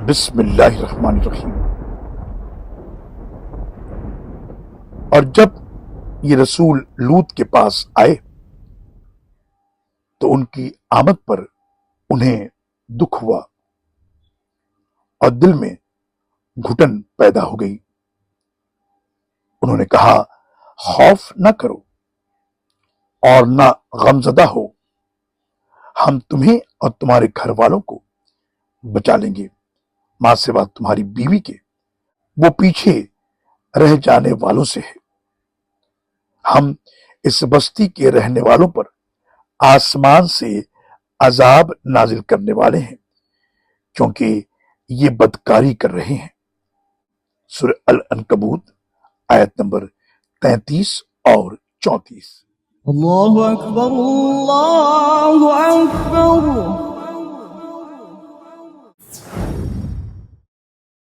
بسم اللہ الرحمن الرحیم۔ اور جب یہ رسول لوط کے پاس آئے تو ان کی آمد پر انہیں دکھ ہوا اور دل میں گھٹن پیدا ہو گئی۔ انہوں نے کہا، خوف نہ کرو اور نہ غمزدہ ہو، ہم تمہیں اور تمہارے گھر والوں کو بچا لیں گے، ماں سوا تمہاری بیوی کے، وہ پیچھے رہ جانے والوں سے ہے۔ ہم اس بستی کے رہنے والوں پر آسمان سے عذاب نازل کرنے والے ہیں کیونکہ یہ بدکاری کر رہے ہیں۔ سورہ العنکبوت آیت نمبر 33 اور 34۔ اللہ اکبر اللہ اکبر۔